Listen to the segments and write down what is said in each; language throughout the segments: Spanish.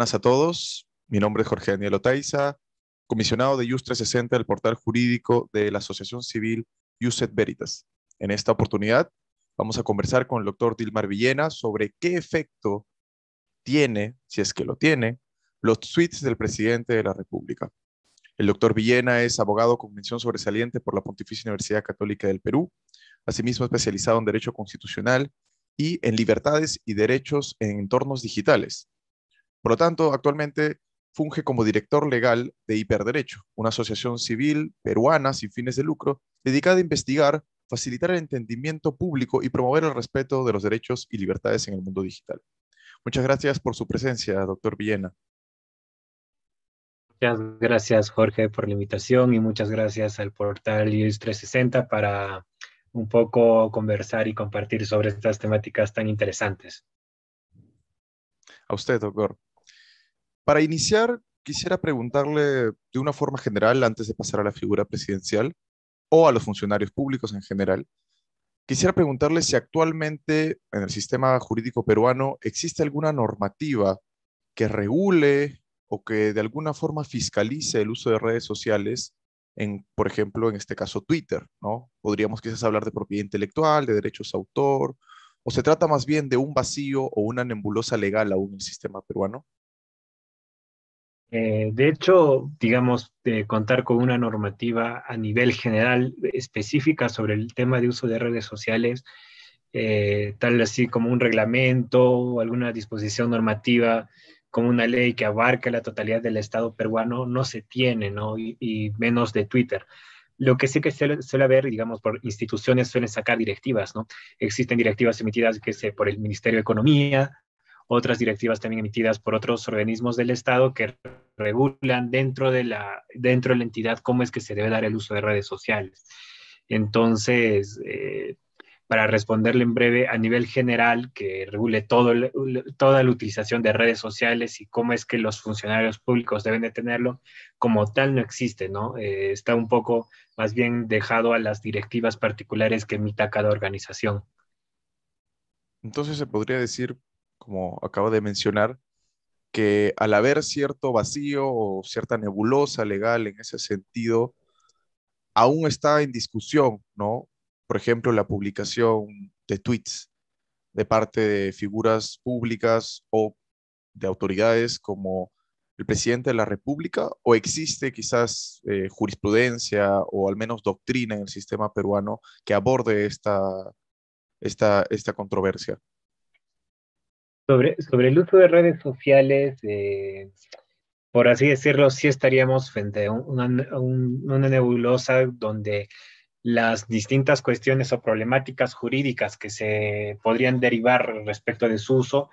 buenas a todos. Mi nombre es Jorge Daniel Otaiza, comisionado de IUS 360 del portal jurídico de la Asociación Civil Ius et Veritas. En esta oportunidad vamos a conversar con el doctor Dilmar Villena sobre qué efecto tiene, si es que lo tiene, los tweets del presidente de la República. El doctor Villena es abogado con mención sobresaliente por la Pontificia Universidad Católica del Perú, asimismo especializado en Derecho Constitucional y en libertades y derechos en entornos digitales. Por lo tanto, actualmente funge como director legal de Hiperderecho, una asociación civil peruana sin fines de lucro dedicada a investigar, facilitar el entendimiento público y promover el respeto de los derechos y libertades en el mundo digital. Muchas gracias por su presencia, doctor Villena. Muchas gracias, Jorge, por la invitación y muchas gracias al portal IUS 360 para un poco conversar y compartir sobre estas temáticas tan interesantes. A usted, doctor. Para iniciar, quisiera preguntarle de una forma general, antes de pasar a la figura presidencial o a los funcionarios públicos en general, quisiera preguntarle si actualmente en el sistema jurídico peruano existe alguna normativa que regule o que de alguna forma fiscalice el uso de redes sociales en, por ejemplo, en este caso Twitter, ¿no? Podríamos quizás hablar de propiedad intelectual, de derechos de autor, o se trata más bien de un vacío o una nebulosa legal aún en el sistema peruano. De hecho, digamos, contar con una normativa a nivel general específica sobre el tema de uso de redes sociales, tal así como un reglamento o alguna disposición normativa, como una ley que abarque la totalidad del Estado peruano, no se tiene, ¿no? Y menos de Twitter. Lo que sí que suele haber, digamos, por instituciones suelen sacar directivas, ¿no? Existen directivas emitidas, que sé, por el Ministerio de Economía, otras directivas también emitidas por otros organismos del Estado que regulan dentro de la entidad cómo es que se debe dar el uso de redes sociales. Entonces, para responderle en breve, a nivel general, que regule toda la utilización de redes sociales y cómo es que los funcionarios públicos deben de tenerlo, como tal no existe, ¿no? Está un poco más bien dejado a las directivas particulares que emita cada organización. Entonces se podría decir, como acabo de mencionar, que al haber cierto vacío o cierta nebulosa legal en ese sentido, aún está en discusión, ¿no? Por ejemplo, la publicación de tweets de parte de figuras públicas o de autoridades como el presidente de la República, o existe quizás jurisprudencia o al menos doctrina en el sistema peruano que aborde esta controversia. Sobre el uso de redes sociales, por así decirlo, sí estaríamos frente a una nebulosa donde las distintas cuestiones o problemáticas jurídicas que se podrían derivar respecto de su uso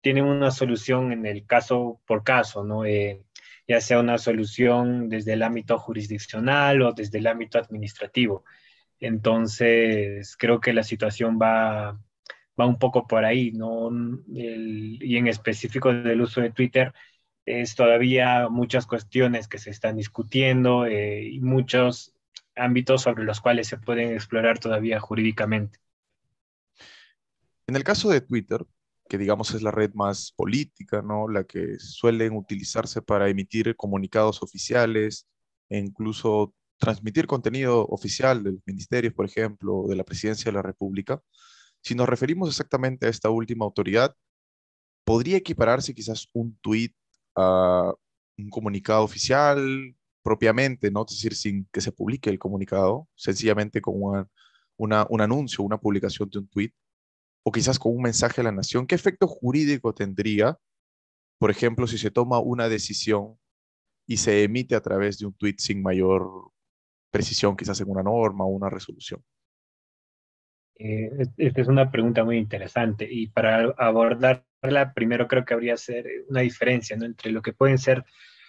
tienen una solución en el caso por caso, ¿no? Ya sea una solución desde el ámbito jurisdiccional o desde el ámbito administrativo. Entonces, creo que la situación va un poco por ahí, ¿no? Y en específico del uso de Twitter, es todavía muchas cuestiones que se están discutiendo y muchos ámbitos sobre los cuales se pueden explorar todavía jurídicamente. En el caso de Twitter, que digamos es la red más política, ¿no? La que suelen utilizarse para emitir comunicados oficiales e incluso transmitir contenido oficial de los ministerios, por ejemplo, de la Presidencia de la República. Si nos referimos exactamente a esta última autoridad, ¿podría equipararse quizás un tweet a un comunicado oficial propiamente, ¿no? Es decir, sin que se publique el comunicado, sencillamente con un anuncio, una publicación de un tweet, o quizás con un mensaje a la nación? ¿Qué efecto jurídico tendría, por ejemplo, si se toma una decisión y se emite a través de un tweet sin mayor precisión, quizás en una norma o una resolución? Esta es una pregunta muy interesante y para abordarla, primero creo que habría que hacer una diferencia, ¿no? Entre lo que pueden ser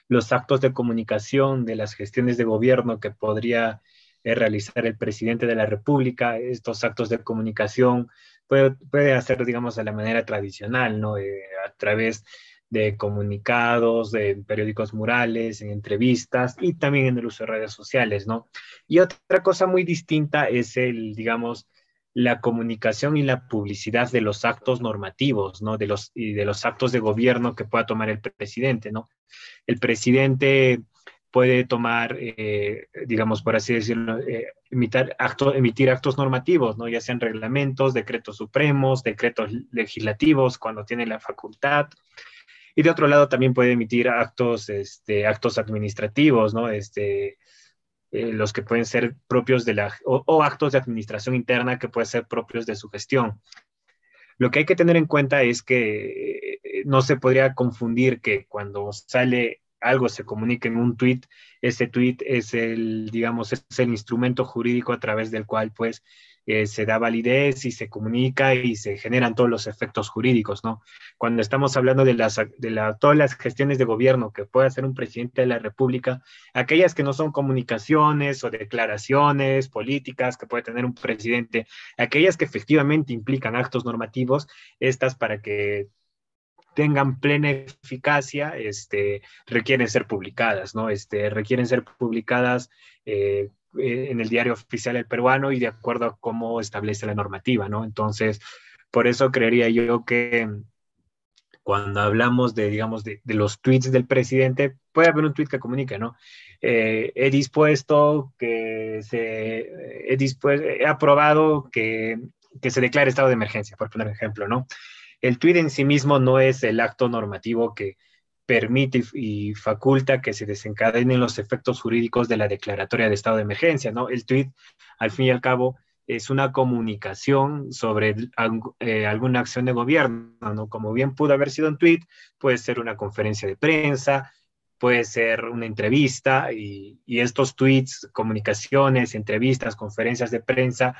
los actos de comunicación de las gestiones de gobierno que podría realizar el presidente de la República. Estos actos de comunicación puede hacer, digamos, de la manera tradicional, ¿no? A través de comunicados, de periódicos murales, en entrevistas y también en el uso de redes sociales, ¿no? Y otra cosa muy distinta es el, digamos, la comunicación y la publicidad de los actos normativos, ¿no? De los actos de gobierno que pueda tomar el presidente, ¿no? El presidente puede tomar, digamos, por así decirlo, emitir actos normativos, ¿no? Ya sean reglamentos, decretos supremos, decretos legislativos, cuando tiene la facultad. Y de otro lado también puede emitir actos administrativos, ¿no? Los que pueden ser propios o actos de administración interna que pueden ser propios de su gestión. Lo que hay que tener en cuenta es que no se podría confundir que cuando sale algo se comunica en un tweet, ese tweet es digamos, es el instrumento jurídico a través del cual, pues, se da validez y se comunica y se generan todos los efectos jurídicos, ¿no? Cuando estamos hablando de todas las gestiones de gobierno que puede hacer un presidente de la República, aquellas que no son comunicaciones o declaraciones políticas que puede tener un presidente, aquellas que efectivamente implican actos normativos, estas para que tengan plena eficacia, requieren ser publicadas, ¿no? Requieren ser publicadas en el diario oficial del peruano y de acuerdo a cómo establece la normativa, ¿no? Entonces, por eso creería yo que cuando hablamos digamos, de los tweets del presidente, puede haber un tweet que comunique, ¿no? He aprobado que se declare estado de emergencia, por poner un ejemplo, ¿no? El tweet en sí mismo no es el acto normativo que permite y faculta que se desencadenen los efectos jurídicos de la declaratoria de estado de emergencia, ¿no? El tweet, al fin y al cabo, es una comunicación sobre alguna acción de gobierno, ¿no? Como bien pudo haber sido un tweet, puede ser una conferencia de prensa, puede ser una entrevista, y estos tweets, comunicaciones, entrevistas, conferencias de prensa,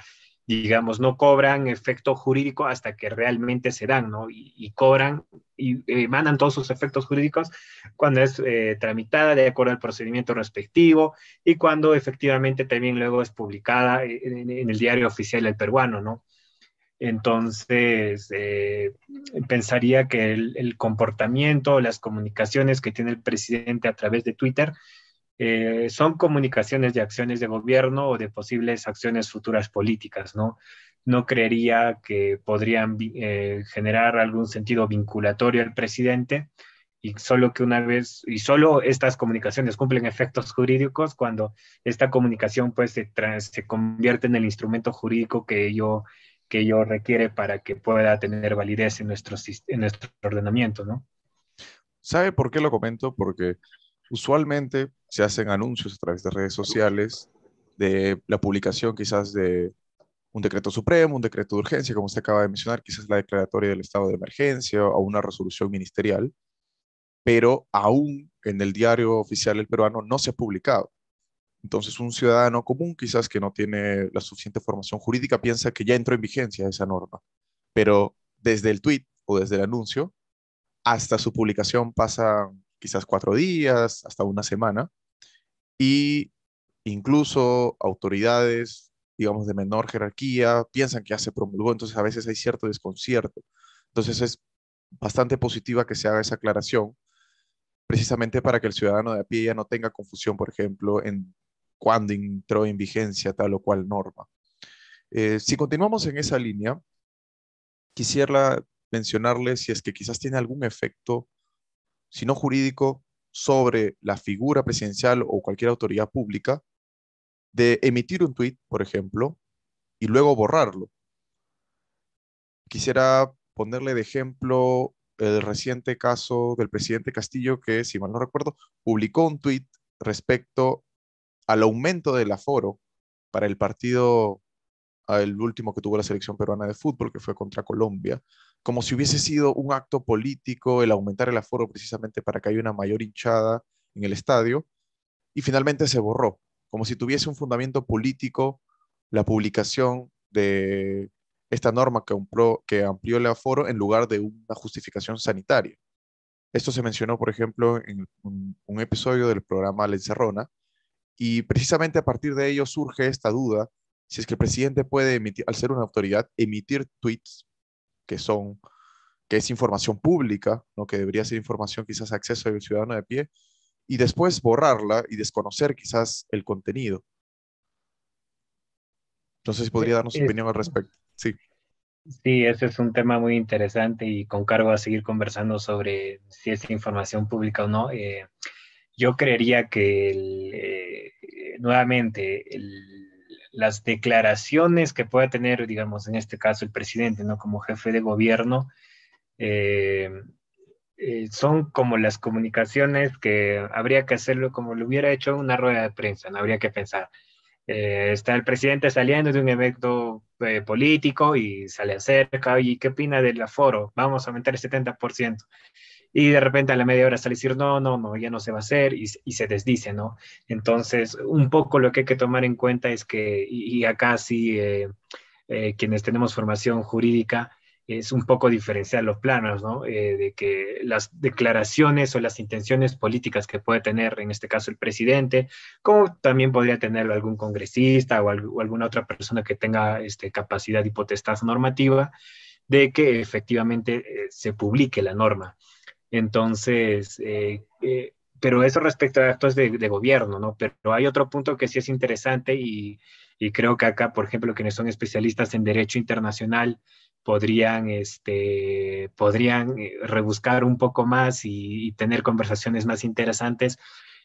digamos, no cobran efecto jurídico hasta que realmente se dan, ¿no? Y cobran y emanan todos sus efectos jurídicos cuando es tramitada de acuerdo al procedimiento respectivo y cuando efectivamente también luego es publicada en el diario oficial del peruano, ¿no? Entonces, pensaría que el comportamiento, las comunicaciones que tiene el presidente a través de Twitter son comunicaciones de acciones de gobierno o de posibles acciones futuras políticas, ¿no? No creería que podrían generar algún sentido vinculatorio al presidente y solo que una vez, y solo estas comunicaciones cumplen efectos jurídicos cuando esta comunicación pues se convierte en el instrumento jurídico que ello requiere para que pueda tener validez en nuestro ordenamiento, ¿no? ¿Sabe por qué lo comento? Porque usualmente se hacen anuncios a través de redes sociales de la publicación quizás de un decreto supremo, un decreto de urgencia, como usted acaba de mencionar, quizás la declaratoria del estado de emergencia o una resolución ministerial, pero aún en el diario oficial del peruano no se ha publicado. Entonces, un ciudadano común, quizás que no tiene la suficiente formación jurídica, piensa que ya entró en vigencia esa norma, pero desde el tweet o desde el anuncio hasta su publicación pasan quizás 4 días, hasta una semana, y incluso autoridades, digamos, de menor jerarquía, piensan que ya se promulgó, entonces a veces hay cierto desconcierto. Entonces es bastante positiva que se haga esa aclaración, precisamente para que el ciudadano de a pie ya no tenga confusión, por ejemplo, en cuándo entró en vigencia tal o cual norma. Si continuamos en esa línea, quisiera mencionarle si es que quizás tiene algún efecto, si no jurídico, sobre la figura presidencial o cualquier autoridad pública de emitir un tuit, por ejemplo, y luego borrarlo. Quisiera ponerle de ejemplo el reciente caso del presidente Castillo, que, si mal no recuerdo, publicó un tuit respecto al aumento del aforo para el partido, el último que tuvo la selección peruana de fútbol, que fue contra Colombia, como si hubiese sido un acto político el aumentar el aforo precisamente para que haya una mayor hinchada en el estadio, y finalmente se borró, como si tuviese un fundamento político la publicación de esta norma que amplió el aforo en lugar de una justificación sanitaria. Esto se mencionó, por ejemplo, en un episodio del programa La Encerrona, y precisamente a partir de ello surge esta duda, si es que el presidente puede emitir, al ser una autoridad, emitir tweets que son, que es información pública, ¿no? Que debería ser información quizás a acceso del ciudadano de pie, y después borrarla y desconocer quizás el contenido. No sé si podría darnos su Es, opinión al respecto. Sí, Sí, ese es un tema muy interesante y con cargo a seguir conversando sobre si es información pública o no. Yo creería que nuevamente las declaraciones que pueda tener, digamos, en este caso el presidente, ¿no? Como jefe de gobierno, eh, son como las comunicaciones que habría que hacerlo como lo hubiera hecho una rueda de prensa, no habría que pensar. Está el presidente saliendo de un evento político y se le acerca, y ¿qué opina del aforo? Vamos a aumentar el 70%. Y de repente a la media hora sale a decir, no, no, no, ya no se va a hacer y se desdice, ¿no? Entonces, un poco lo que hay que tomar en cuenta es que, y acá sí, quienes tenemos formación jurídica, es un poco diferenciar los planos, ¿no? De que las declaraciones o las intenciones políticas que puede tener, en este caso, el presidente, como también podría tenerlo algún congresista o alguna otra persona que tenga capacidad y potestad normativa, de que efectivamente se publique la norma. Entonces, pero eso respecto a actos de gobierno, ¿no? Pero hay otro punto que sí es interesante y creo que acá, por ejemplo, quienes son especialistas en derecho internacional podrían rebuscar un poco más y tener conversaciones más interesantes,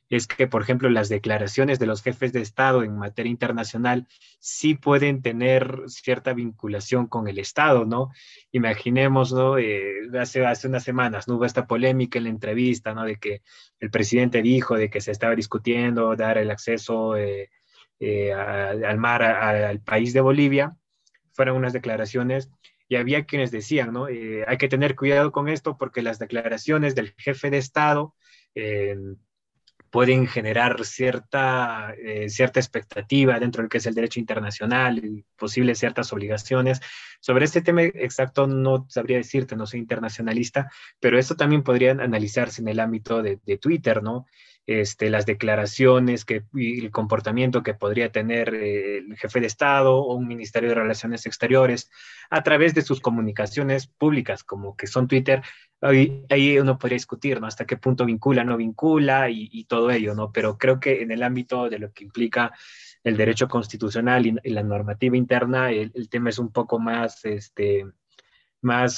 es que, por ejemplo, las declaraciones de los jefes de Estado en materia internacional sí pueden tener cierta vinculación con el Estado, ¿no? Imaginemos, ¿no? Hace unas semanas, ¿no? Hubo esta polémica en la entrevista, ¿no? De que el presidente dijo de que se estaba discutiendo dar el acceso al mar al país de Bolivia. Fueron unas declaraciones y había quienes decían, ¿no? Hay que tener cuidado con esto porque las declaraciones del jefe de Estado eh, pueden generar cierta expectativa dentro del que es el derecho internacional y posibles ciertas obligaciones. Sobre este tema exacto no sabría decirte, no soy internacionalista, pero esto también podría analizarse en el ámbito de Twitter, ¿no? Las declaraciones y el comportamiento que podría tener el jefe de Estado o un Ministerio de Relaciones Exteriores a través de sus comunicaciones públicas, como que son Twitter. Ahí uno podría discutir, ¿no? Hasta qué punto vincula, no vincula y todo ello, ¿no? Pero creo que en el ámbito de lo que implica el derecho constitucional y la normativa interna, el tema es un poco más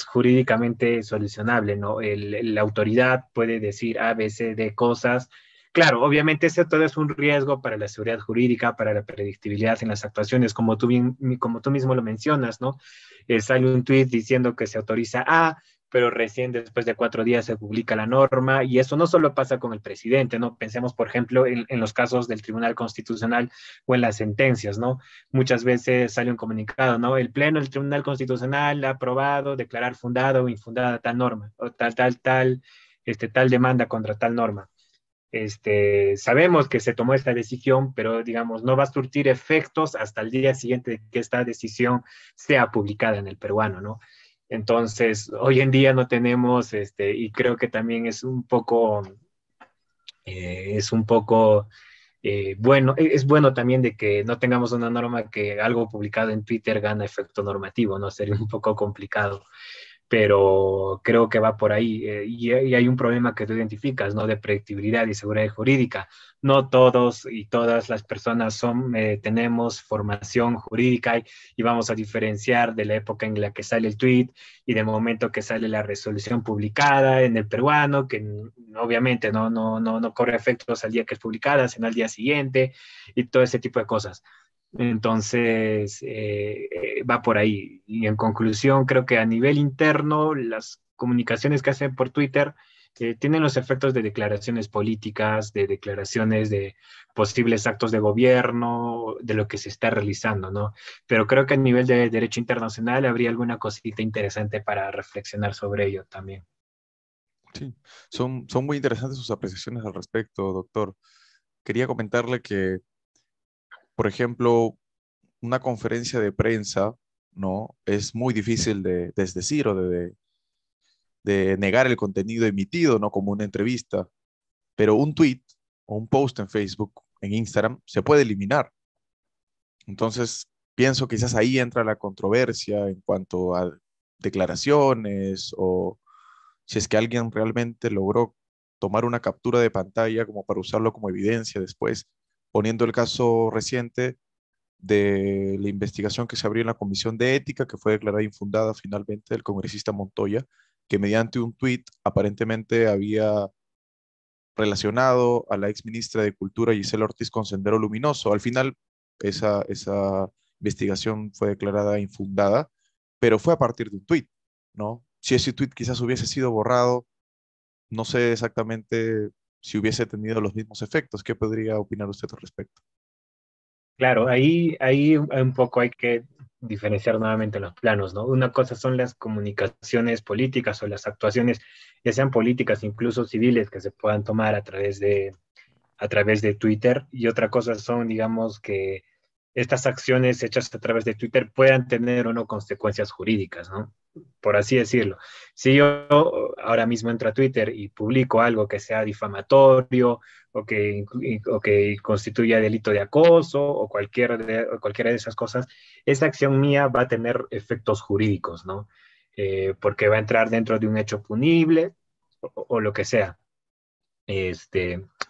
jurídicamente solucionable, ¿no? La autoridad puede decir A, B, C, D cosas. Claro, obviamente eso todo es un riesgo para la seguridad jurídica, para la predictibilidad en las actuaciones, como tú mismo lo mencionas, ¿no? Sale un tuit diciendo que se autoriza A, pero recién después de 4 días se publica la norma, y eso no solo pasa con el presidente, ¿no? Pensemos, por ejemplo, en los casos del Tribunal Constitucional o en las sentencias, ¿no? Muchas veces sale un comunicado, ¿no? El Pleno del Tribunal Constitucional ha aprobado declarar fundada o infundada tal norma, o tal demanda contra tal norma. Sabemos que se tomó esta decisión, pero digamos, no va a surtir efectos hasta el día siguiente de que esta decisión sea publicada en el peruano, ¿no? Entonces, hoy en día no tenemos, y creo que también bueno, es bueno también de que no tengamos una norma que algo publicado en Twitter gana efecto normativo, ¿no? Sería un poco complicado, pero creo que va por ahí. Y hay un problema que tú identificas, ¿no? De predictibilidad y seguridad jurídica. No todos y todas las personas tenemos formación jurídica y vamos a diferenciar de la época en la que sale el tweet y del momento que sale la resolución publicada en el peruano, que obviamente no corre efectos al día que es publicada, sino al día siguiente y todo ese tipo de cosas. Entonces, va por ahí. Y en conclusión, creo que a nivel interno, las comunicaciones que hacen por Twitter tienen los efectos de declaraciones políticas, de declaraciones de posibles actos de gobierno, de lo que se está realizando, ¿no? Pero creo que a nivel de derecho internacional habría alguna cosita interesante para reflexionar sobre ello también. sí. Son muy interesantes sus apreciaciones al respecto, doctor. Quería comentarle que, por ejemplo, una conferencia de prensa, ¿no? Es muy difícil de desdecir o de negar el contenido emitido, ¿no? Como una entrevista, pero un tweet o un post en Facebook, en Instagram, se puede eliminar. Entonces, pienso que quizás ahí entra la controversia en cuanto a declaraciones o si es que alguien realmente logró tomar una captura de pantalla como para usarlo como evidencia después, poniendo el caso reciente de la investigación que se abrió en la Comisión de Ética, que fue declarada infundada finalmente del congresista Montoya, que mediante un tuit aparentemente había relacionado a la ex ministra de Cultura Gisela Ortiz con Sendero Luminoso. Al final, esa investigación fue declarada infundada, pero fue a partir de un tuit, ¿no? Si ese tuit quizás hubiese sido borrado, no sé exactamente si hubiese tenido los mismos efectos. ¿Qué podría opinar usted al respecto? Claro, ahí un poco hay que diferenciar nuevamente los planos, ¿no? Una cosa son las comunicaciones políticas o las actuaciones, ya sean políticas, incluso civiles, que se puedan tomar a través de Twitter, y otra cosa son, digamos, que estas acciones hechas a través de Twitter puedan tener o no consecuencias jurídicas, ¿no? Por así decirlo. Si yo ahora mismo entro a Twitter y publico algo que sea difamatorio o que constituya delito de acoso o cualquiera de esas cosas, esa acción mía va a tener efectos jurídicos, ¿no? Porque va a entrar dentro de un hecho punible o lo que sea.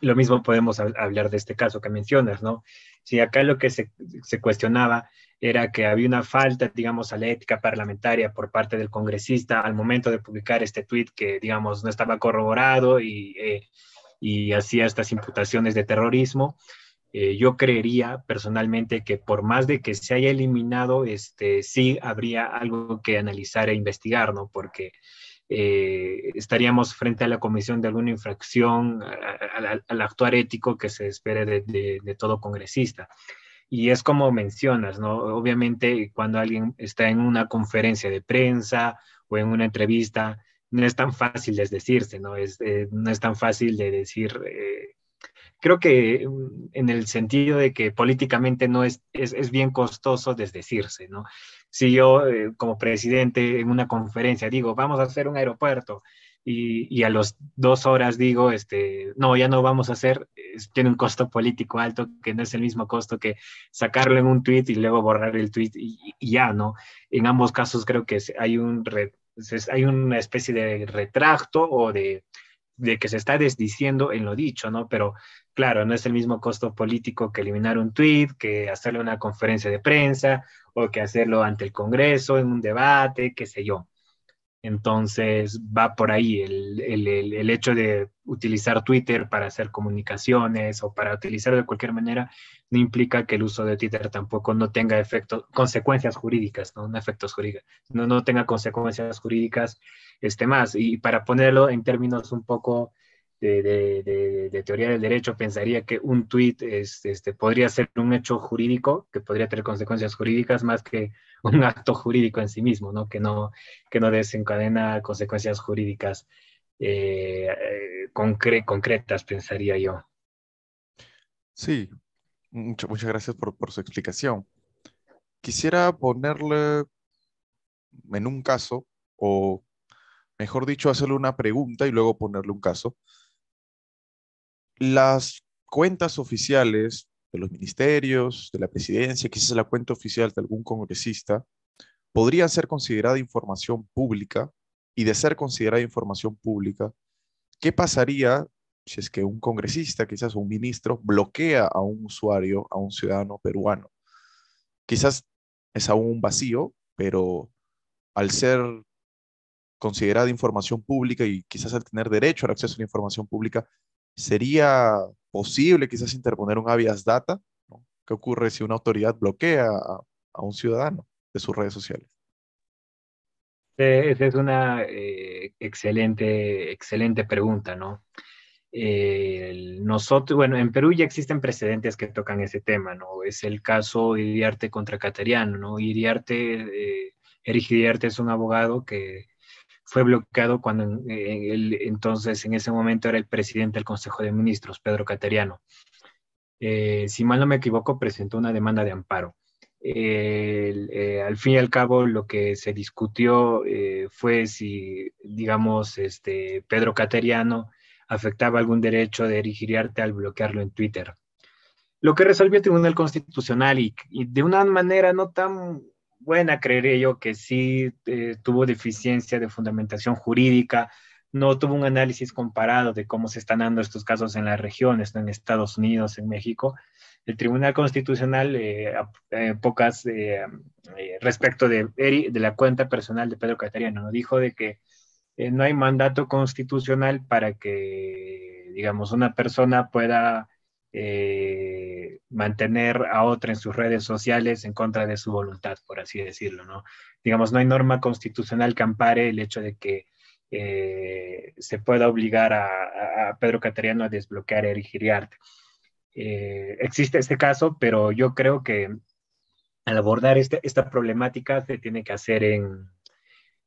Lo mismo podemos hablar de este caso que mencionas, ¿no? Si acá lo que se cuestionaba era que había una falta, digamos, a la ética parlamentaria por parte del congresista al momento de publicar este tuit que, digamos, no estaba corroborado y hacía estas imputaciones de terrorismo. Yo creería personalmente que por más de que se haya eliminado, sí habría algo que analizar e investigar, ¿no? Porque estaríamos frente a la comisión de alguna infracción al actuar ético que se espere de todo congresista. Y es como mencionas, ¿no? Obviamente cuando alguien está en una conferencia de prensa o en una entrevista, no es tan fácil desdecirse, ¿no? No es tan fácil de decir, creo que en el sentido de que políticamente no es bien costoso desdecirse, ¿no? Si yo como presidente en una conferencia digo, vamos a hacer un aeropuerto y a las 2 horas digo, no, ya no vamos a hacer, tiene un costo político alto que no es el mismo costo que sacarlo en un tweet y luego borrar el tweet y ya, ¿no? En ambos casos creo que hay una especie de retracto o de que se está desdiciendo en lo dicho, ¿no? Pero claro, no es el mismo costo político que eliminar un tweet, que hacerle una conferencia de prensa o que hacerlo ante el Congreso en un debate, qué sé yo. Entonces va por ahí el hecho de utilizar Twitter para hacer comunicaciones o para utilizarlo de cualquier manera no implica que el uso de Twitter tampoco no tenga efectos, consecuencias jurídicas, no, no efectos jurídicos, no tenga consecuencias jurídicas más. Y para ponerlo en términos un poco de teoría del derecho, pensaría que un tweet podría ser un hecho jurídico que podría tener consecuencias jurídicas más que un acto jurídico en sí mismo, ¿no? Que no desencadena consecuencias jurídicas concretas, pensaría yo. Sí, muchas gracias por su explicación. Quisiera ponerle en un caso, o mejor dicho, hacerle una pregunta y luego ponerle un caso. Las cuentas oficiales de los ministerios, de la presidencia, quizás la cuenta oficial de algún congresista, podrían ser considerada información pública, y de ser considerada información pública, ¿qué pasaría si es que un congresista, quizás un ministro, bloquea a un usuario, a un ciudadano peruano? Quizás es aún un vacío, pero al ser considerada información pública y quizás al tener derecho al acceso a la información pública, ¿sería posible quizás interponer un habeas data? ¿No? ¿Qué ocurre si una autoridad bloquea a un ciudadano de sus redes sociales? Esa es una excelente pregunta, ¿no? Nosotros, bueno, en Perú ya existen precedentes que tocan ese tema, ¿no? Es el caso Iriarte contra Cateriano, ¿no? Erich Iriarte es un abogado que fue bloqueado cuando entonces en ese momento era el presidente del Consejo de Ministros, Pedro Cateriano. Si mal no me equivoco, presentó una demanda de amparo. Al fin y al cabo, lo que se discutió fue si, digamos, Pedro Cateriano afectaba algún derecho de Iriarte al bloquearlo en Twitter. Lo que resolvió el Tribunal Constitucional y de una manera no tan buena, creería yo, que sí tuvo deficiencia de fundamentación jurídica, no tuvo un análisis comparado de cómo se están dando estos casos en las regiones, ¿no? En Estados Unidos, en México. El Tribunal Constitucional, respecto de la cuenta personal de Pedro Cateriano, ¿no? Dijo de que no hay mandato constitucional para que, digamos, una persona pueda mantener a otra en sus redes sociales en contra de su voluntad, por así decirlo, ¿no? Digamos, no hay norma constitucional que ampare el hecho de que se pueda obligar a Pedro Cateriano a desbloquear a Eric Iriarte. Existe este caso, pero yo creo que al abordar esta problemática se tiene que hacer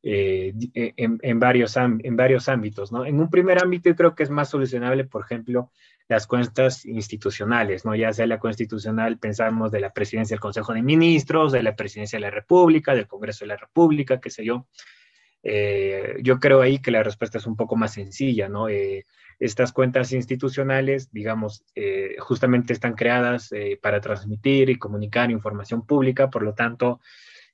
en varios ámbitos, ¿no? En un primer ámbito yo creo que es más solucionable, por ejemplo, las cuentas institucionales, ¿no? Ya sea la constitucional, pensamos de la presidencia del Consejo de Ministros, de la presidencia de la República, del Congreso de la República, qué sé yo. Yo creo ahí que la respuesta es un poco más sencilla, ¿no? Estas cuentas institucionales, digamos, justamente están creadas para transmitir y comunicar información pública, por lo tanto,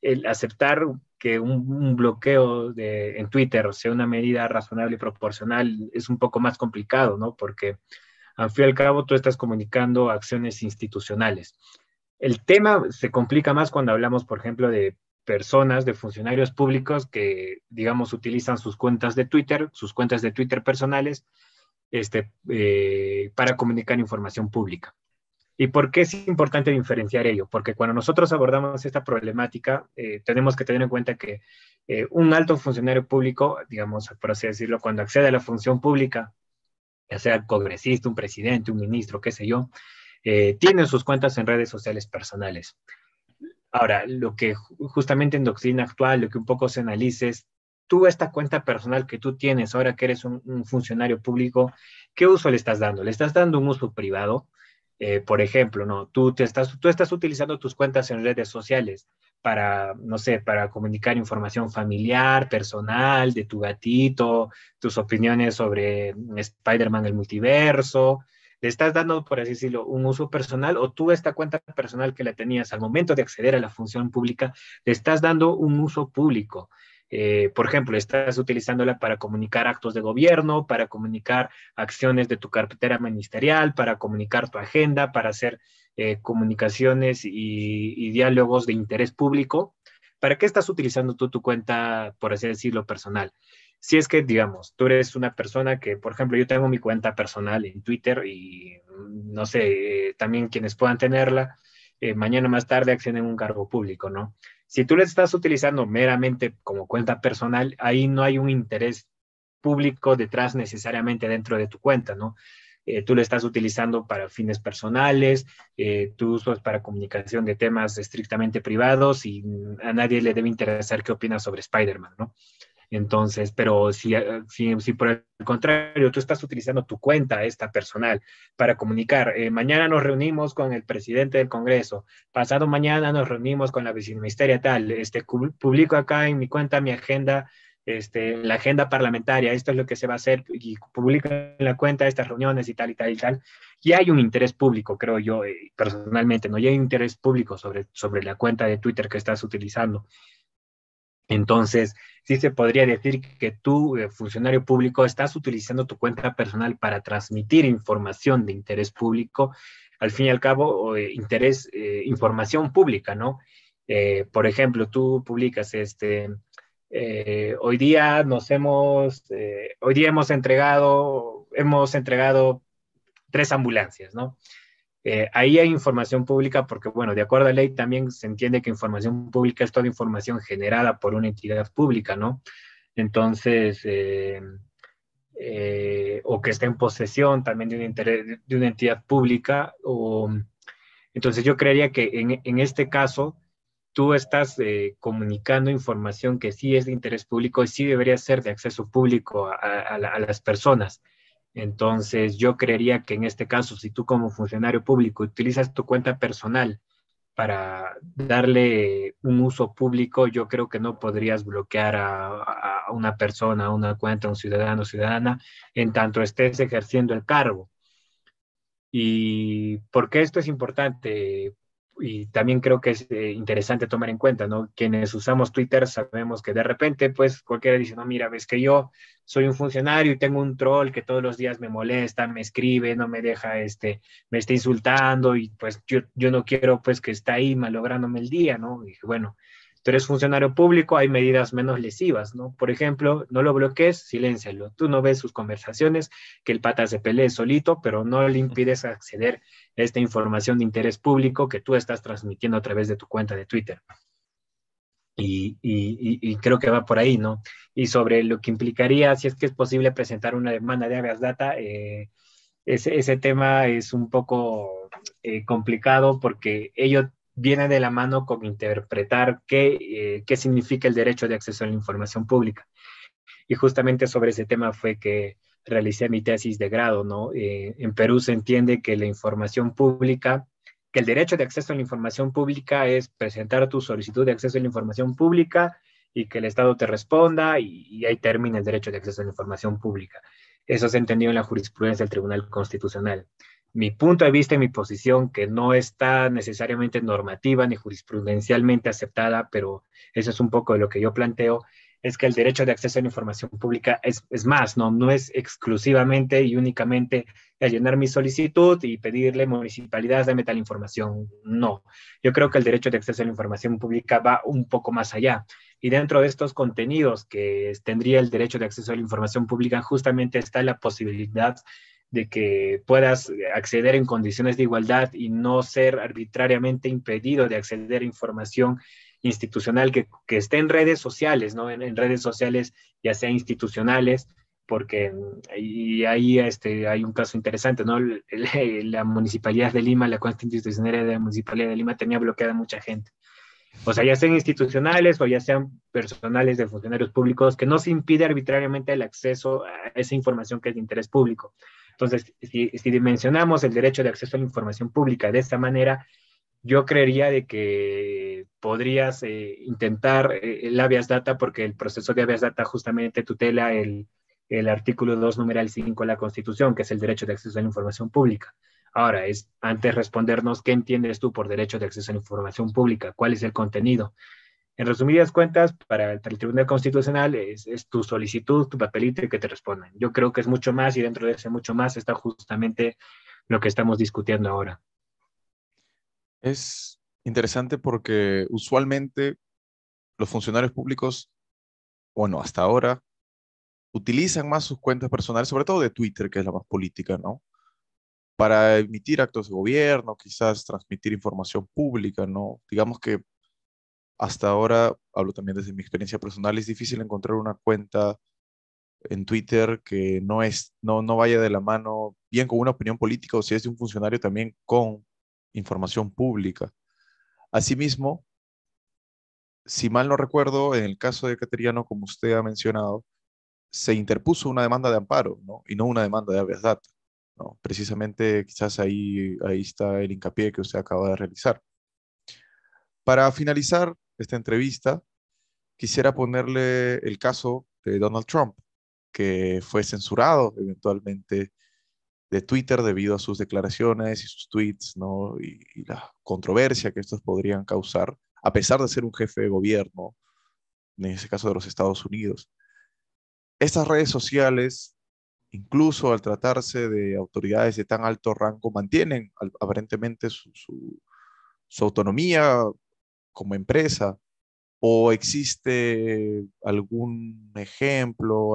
el aceptar que un bloqueo en Twitter sea una medida razonable y proporcional es un poco más complicado, ¿no? Porque al fin y al cabo tú estás comunicando acciones institucionales. El tema se complica más cuando hablamos, por ejemplo, de personas, de funcionarios públicos que, digamos, utilizan sus cuentas de Twitter personales, para comunicar información pública. ¿Y por qué es importante diferenciar ello? Porque cuando nosotros abordamos esta problemática, tenemos que tener en cuenta que un alto funcionario público, digamos, por así decirlo, cuando accede a la función pública, ya sea congresista, un presidente, un ministro, qué sé yo, tiene sus cuentas en redes sociales personales. Ahora, lo que justamente en doctrina actual, lo que un poco se analiza es, tú esta cuenta personal que tú tienes, ahora que eres un funcionario público, ¿qué uso le estás dando? ¿Le estás dando un uso privado? Por ejemplo, ¿no? Tú estás utilizando tus cuentas en redes sociales para, no sé, para comunicar información familiar, personal, de tu gatito, tus opiniones sobre Spider-Man, el multiverso. ¿Le estás dando, por así decirlo, un uso personal o tú esta cuenta personal que la tenías al momento de acceder a la función pública, le estás dando un uso público? Por ejemplo, estás utilizándola para comunicar actos de gobierno, para comunicar acciones de tu cartera ministerial, para comunicar tu agenda, para hacer comunicaciones y diálogos de interés público. ¿Para qué estás utilizando tú tu cuenta, por así decirlo, personal? Si es que, digamos, tú eres una persona que, por ejemplo, yo tengo mi cuenta personal en Twitter y, no sé, también quienes puedan tenerla, mañana más tarde acceden a un cargo público, ¿no? Si tú la estás utilizando meramente como cuenta personal, ahí no hay un interés público detrás necesariamente dentro de tu cuenta, ¿no? Tú lo estás utilizando para fines personales, tú usas para comunicación de temas estrictamente privados y a nadie le debe interesar qué opinas sobre Spider-Man, ¿no? Entonces, pero si por el contrario tú estás utilizando tu cuenta, esta personal, para comunicar, mañana nos reunimos con el presidente del Congreso, pasado mañana nos reunimos con la viceministeria tal, publico acá en mi cuenta mi agenda, la agenda parlamentaria, esto es lo que se va a hacer, y publico en la cuenta estas reuniones y tal y tal y tal. Y hay un interés público, creo yo, personalmente, ¿no? Y hay un interés público sobre la cuenta de Twitter que estás utilizando. Entonces, sí se podría decir que tú, funcionario público, estás utilizando tu cuenta personal para transmitir información de interés público, al fin y al cabo, información pública, ¿no? Por ejemplo, tú publicas hoy día hemos entregado 3 ambulancias, ¿no? Ahí hay información pública porque, bueno, de acuerdo a la ley también se entiende que información pública es toda información generada por una entidad pública, ¿no? Entonces, o que esté en posesión también de una entidad pública, entonces yo creería que en este caso tú estás comunicando información que sí es de interés público y sí debería ser de acceso público a las personas. Entonces, yo creería que en este caso, si tú como funcionario público utilizas tu cuenta personal para darle un uso público, yo creo que no podrías bloquear a una persona, a una cuenta, a un ciudadano o ciudadana, en tanto estés ejerciendo el cargo. ¿Y por qué esto es importante? y también creo que es interesante tomar en cuenta, ¿no? Quienes usamos Twitter sabemos que de repente, pues cualquiera dice, no, mira, ves que yo soy un funcionario y tengo un troll que todos los días me molesta, me escribe, no me deja, me está insultando y pues yo no quiero pues que está ahí malográndome el día, ¿no? Y bueno, tú eres funcionario público, hay medidas menos lesivas, ¿no? Por ejemplo, no lo bloquees, siléncialo. Tú no ves sus conversaciones, que el pata se pelee solito, pero no le impides acceder a esta información de interés público que tú estás transmitiendo a través de tu cuenta de Twitter. Y creo que va por ahí, ¿no? Y sobre lo que implicaría, si es que es posible presentar una demanda de habeas data, ese tema es un poco complicado porque ello viene de la mano con interpretar qué significa el derecho de acceso a la información pública. Y justamente sobre ese tema fue que realicé mi tesis de grado, ¿no? En Perú se entiende que la información pública, que el derecho de acceso a la información pública es presentar tu solicitud de acceso a la información pública y que el Estado te responda y ahí termina el derecho de acceso a la información pública. Eso se entendió en la jurisprudencia del Tribunal Constitucional. Mi punto de vista y mi posición, que no está necesariamente normativa ni jurisprudencialmente aceptada, pero eso es un poco de lo que yo planteo, es que el derecho de acceso a la información pública es más, ¿no? No es exclusivamente y únicamente llenar mi solicitud y pedirle municipalidad, dame tal información. No. Yo creo que el derecho de acceso a la información pública va un poco más allá. Y dentro de estos contenidos que tendría el derecho de acceso a la información pública, justamente está la posibilidad de que puedas acceder en condiciones de igualdad y no ser arbitrariamente impedido de acceder a información institucional que esté en redes sociales, ¿no? En redes sociales, ya sea institucionales, porque y ahí hay un caso interesante, ¿no? La Municipalidad de Lima, la cuenta institucional de la Municipalidad de Lima tenía bloqueada a mucha gente. O sea, ya sean institucionales o ya sean personales de funcionarios públicos, que no se impide arbitrariamente el acceso a esa información que es de interés público. Entonces, si dimensionamos el derecho de acceso a la información pública de esta manera, yo creería de que podrías intentar el habeas data porque el proceso de habeas data justamente tutela el artículo 2, numeral 5 de la Constitución, que es el derecho de acceso a la información pública. Ahora, es antes respondernos qué entiendes tú por derecho de acceso a la información pública, cuál es el contenido. En resumidas cuentas, para el Tribunal Constitucional es tu solicitud, tu papelito y que te respondan. Yo creo que es mucho más y dentro de ese mucho más está justamente lo que estamos discutiendo ahora. Es interesante porque usualmente los funcionarios públicos, bueno, hasta ahora, utilizan más sus cuentas personales, sobre todo de Twitter, que es la más política, ¿no? Para emitir actos de gobierno, quizás transmitir información pública, ¿no? Digamos que hasta ahora, hablo también desde mi experiencia personal, es difícil encontrar una cuenta en Twitter que no vaya de la mano bien con una opinión política o si es de un funcionario también con información pública. Asimismo, si mal no recuerdo, en el caso de Cateriano, como usted ha mencionado, se interpuso una demanda de amparo, ¿no? Y no una demanda de habeas data, ¿no? Precisamente quizás ahí está el hincapié que usted acaba de realizar. Para finalizar esta entrevista, quisiera ponerle el caso de Donald Trump, que fue censurado eventualmente de Twitter debido a sus declaraciones y sus tweets, ¿no? Y la controversia que estos podrían causar, a pesar de ser un jefe de gobierno, en ese caso de los Estados Unidos. Estas redes sociales, incluso al tratarse de autoridades de tan alto rango, mantienen aparentemente su autonomía como empresa. ¿O existe algún ejemplo,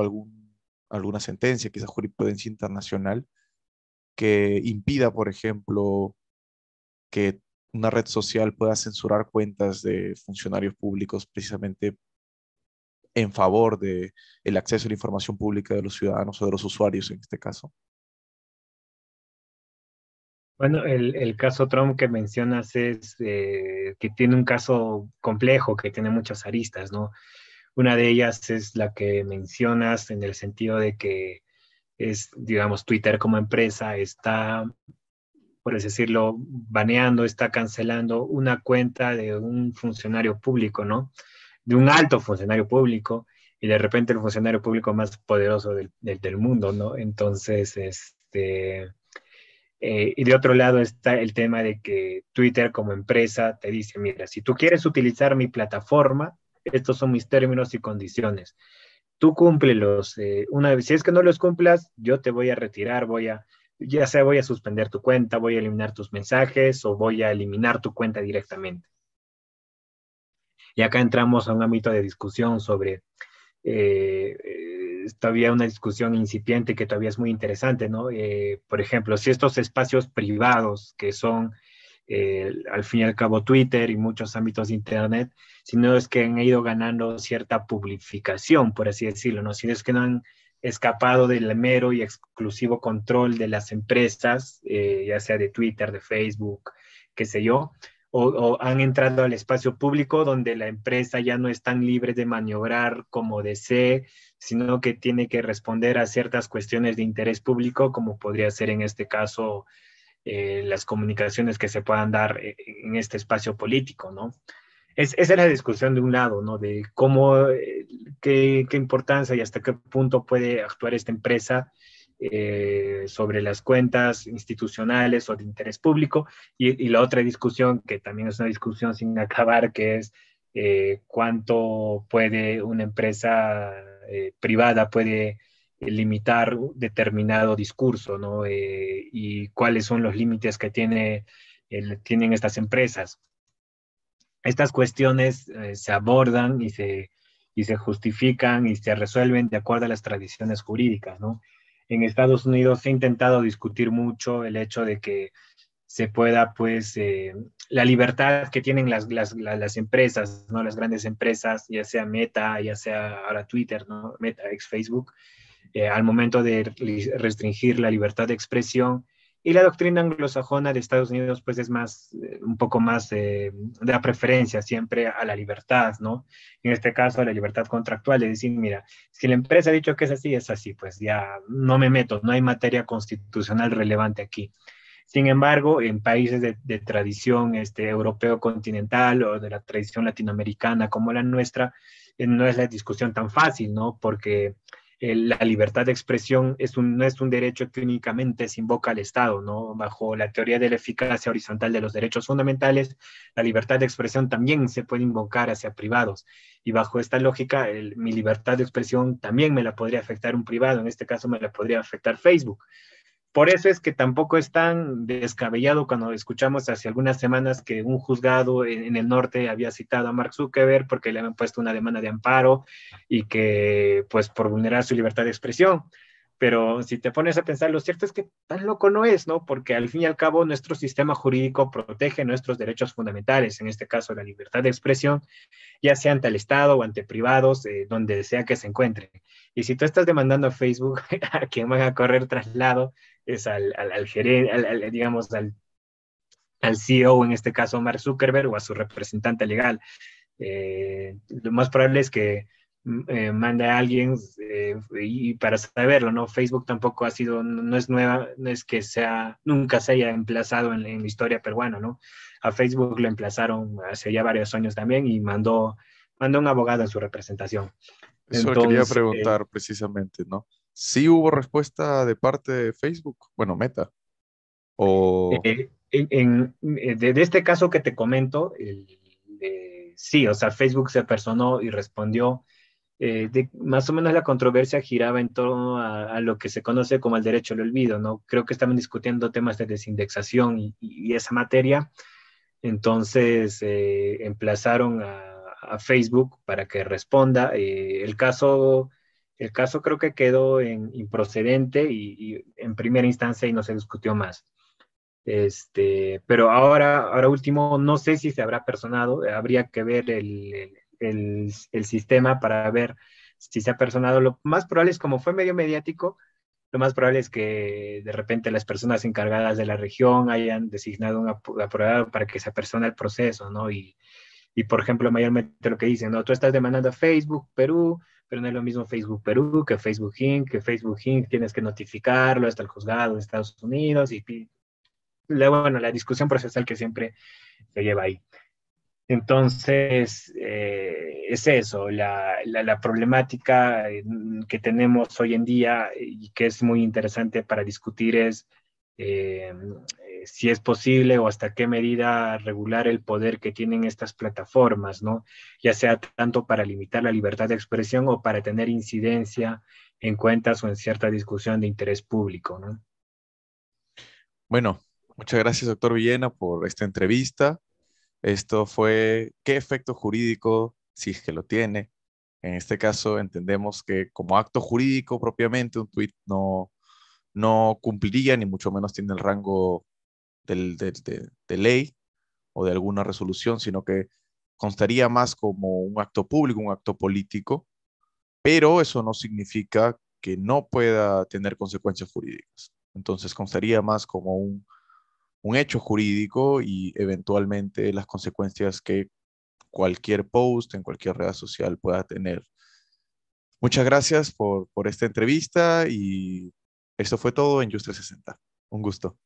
alguna sentencia, quizás jurisprudencia internacional, que impida, por ejemplo, que una red social pueda censurar cuentas de funcionarios públicos precisamente en favor de el acceso a la información pública de los ciudadanos o de los usuarios en este caso? Bueno, el caso Trump que mencionas es que tiene un caso complejo, que tiene muchas aristas, ¿no? Una de ellas es la que mencionas en el sentido de que es, digamos, Twitter como empresa está, por así decirlo, baneando, está cancelando una cuenta de un funcionario público, ¿no? De un alto funcionario público y de repente el funcionario público más poderoso del mundo, ¿no? Entonces, Y de otro lado está el tema de que Twitter como empresa te dice, mira, si tú quieres utilizar mi plataforma, estos son mis términos y condiciones. Tú cúmplelos. Una vez, si es que no los cumplas, yo te voy a retirar, ya sea voy a suspender tu cuenta, voy a eliminar tus mensajes o voy a eliminar tu cuenta directamente. Y acá entramos a un ámbito de discusión sobre todavía una discusión incipiente que todavía es muy interesante, ¿no? Por ejemplo, si estos espacios privados que son al fin y al cabo Twitter y muchos ámbitos de Internet, si no es que han ido ganando cierta publicación, por así decirlo, ¿no? Si no es que no han escapado del mero y exclusivo control de las empresas, ya sea de Twitter, de Facebook, qué sé yo, o han entrado al espacio público donde la empresa ya no es tan libre de maniobrar como desee, sino que tiene que responder a ciertas cuestiones de interés público, como podría ser en este caso las comunicaciones que se puedan dar en este espacio político, ¿no? Esa es la discusión de un lado, ¿no? De cómo, qué importancia y hasta qué punto puede actuar esta empresa sobre las cuentas institucionales o de interés público. Y la otra discusión, que también es una discusión sin acabar, que es cuánto puede una empresa privada puede limitar determinado discurso, ¿no? Y cuáles son los límites que tienen estas empresas. Estas cuestiones se abordan y se justifican y se resuelven de acuerdo a las tradiciones jurídicas, ¿no? En Estados Unidos se ha intentado discutir mucho el hecho de que se pueda, pues, la libertad que tienen las empresas, ¿no? Las grandes empresas, ya sea Meta, ya sea ahora Twitter, ¿no? Meta, ex Facebook, al momento de restringir la libertad de expresión. Y la doctrina anglosajona de Estados Unidos, pues es más, un poco más da preferencia siempre a la libertad, ¿no? En este caso, a la libertad contractual, de decir, mira, si la empresa ha dicho que es así, pues ya no me meto, no hay materia constitucional relevante aquí. Sin embargo, en países de tradición europeo continental o de la tradición latinoamericana como la nuestra, no es la discusión tan fácil, ¿no? Porque la libertad de expresión no es un derecho que únicamente se invoca al Estado, ¿no? Bajo la teoría de la eficacia horizontal de los derechos fundamentales, la libertad de expresión también se puede invocar hacia privados. Y bajo esta lógica, mi libertad de expresión también me la podría afectar un privado, en este caso me la podría afectar Facebook. Por eso es que tampoco es tan descabellado cuando escuchamos hace algunas semanas que un juzgado en el norte había citado a Mark Zuckerberg porque le habían puesto una demanda de amparo y que, pues, por vulnerar su libertad de expresión. Pero si te pones a pensar, lo cierto es que tan loco no es, ¿no? Porque al fin y al cabo nuestro sistema jurídico protege nuestros derechos fundamentales, en este caso la libertad de expresión, ya sea ante el Estado o ante privados, donde sea que se encuentre. Y si tú estás demandando a Facebook, a quien van a correr traslado es al gerente, digamos, al CEO, en este caso Mark Zuckerberg, o a su representante legal. Lo más probable es que mande a alguien y para saberlo, ¿no? Facebook tampoco ha sido, no es nueva, no es que nunca se haya emplazado en la historia peruana, ¿no? A Facebook lo emplazaron hace ya varios años también y mandó un abogado en su representación. Eso le quería Entonces, preguntar precisamente, ¿no? ¿Sí hubo respuesta de parte de Facebook? Bueno, Meta. O... de este caso que te comento, sí, o sea, Facebook se personó y respondió. Más o menos la controversia giraba en torno a lo que se conoce como el derecho al olvido, ¿no? Creo que estaban discutiendo temas de desindexación y esa materia. Entonces, emplazaron a Facebook para que responda. El caso creo que quedó en improcedente y en primera instancia y no se discutió más. Pero ahora último, no sé si se habrá personado, habría que ver el sistema para ver si se ha personado. Lo más probable es, como fue medio mediático, lo más probable es que de repente las personas encargadas de la región hayan designado un apoderado para que se apersone el proceso, ¿no? Y por ejemplo, mayormente lo que dicen, ¿no? Tú estás demandando a Facebook Perú, pero no es lo mismo Facebook Perú que Facebook Inc. Tienes que notificarlo hasta el juzgado de Estados Unidos y bueno, la discusión procesal que siempre se lleva ahí. Entonces, es eso, la problemática que tenemos hoy en día y que es muy interesante para discutir es si es posible o hasta qué medida regular el poder que tienen estas plataformas, ¿no? Ya sea tanto para limitar la libertad de expresión o para tener incidencia en cuentas o en cierta discusión de interés público, ¿no? Bueno, muchas gracias, doctor Villena, por esta entrevista. Esto fue, ¿qué efecto jurídico, si es que lo tiene? En este caso, entendemos que como acto jurídico propiamente, un tuit no cumpliría, ni mucho menos tiene el rango de ley o de alguna resolución, sino que constaría más como un acto público, un acto político, pero eso no significa que no pueda tener consecuencias jurídicas. Entonces, constaría más como un hecho jurídico y eventualmente las consecuencias que cualquier post en cualquier red social pueda tener. Muchas gracias por esta entrevista y esto fue todo en Just 360. Un gusto.